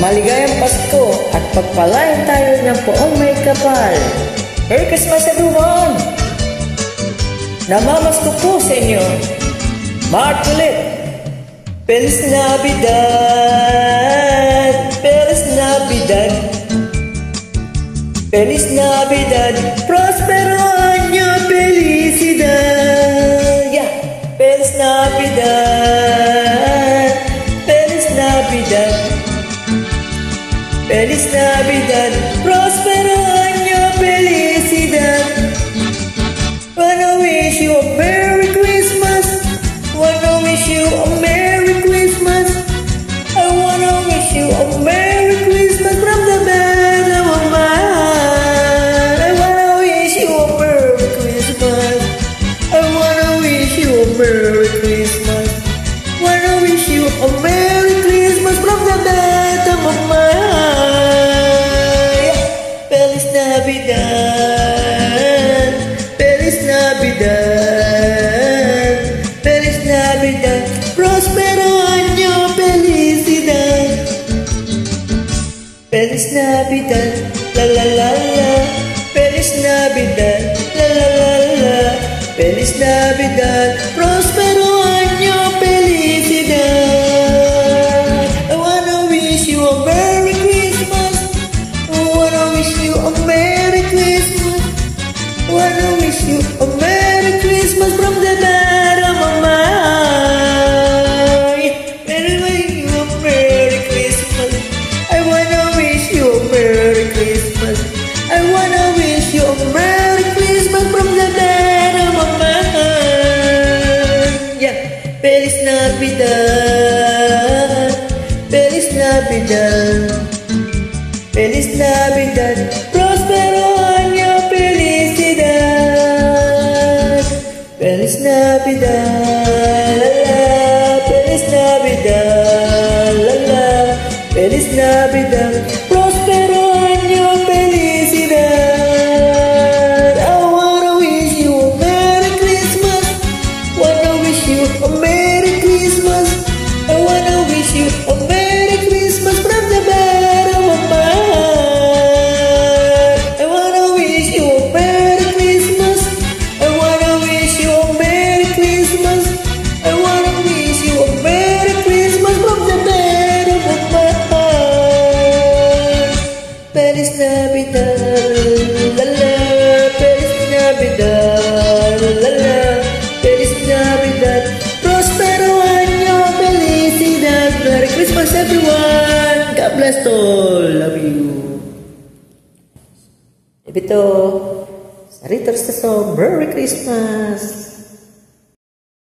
Maligayang Pasko at pagpalain tayo ng poong may kapal. Merry Christmas everyone! Namamasko po sa inyo. Mark ulit. Feliz Navidad, Feliz Navidad, Feliz Navidad, Prospero año, felicidad. Yeah, Feliz Navidad, Feliz Navidad, Feliz Navidad, Prospero año, felicidad. Wanna wish you a Merry Christmas. Wanna wish you a Merry Christmas. I wanna wish you a Merry Christmas from the bottom of my heart. I wanna wish you a Merry Christmas. I wanna wish you a Merry Christmas. Wanna wish you a Merry Christmas from the bottom of my heart. Feliz Navidad, Feliz Navidad, Feliz Navidad, Prospero año, felicidad. Feliz Navidad, la la la la. Feliz Navidad, la la la la. Feliz Navidad, Prospero año, felicidad. I wanna wish you a Merry Christmas. I wanna wish you a Merry Christmas. I wanna wish you a Merry Christmas from the bottom of my heart. I wish you a Merry Christmas. I wanna wish you a Merry Christmas. I wanna wish you a Merry Christmas from the bottom of my heart. Yeah, Feliz Navidad, Feliz Navidad, Feliz Navidad, Prospero año, felicidad. Feliz Navidad, la la. Feliz Navidad, la la. Feliz Navidad, Prospero año, felicidad. I wanna wish you a Merry Christmas. Wanna wish you a Merry Christmas. I wanna wish you a Merry Christmas from the bottom of my heart. I wanna wish you a Merry Christmas. I wanna wish you a Merry Christmas. I wanna wish you a Merry Christmas from the bottom of my heart. Feliz Navidad, la la. Feliz Navidad, la la. Feliz Navidad, Prospero año, felicidad. Merry Christmas everyone. God bless all. Love you. Ito, Sarito sa song, Merry Christmas.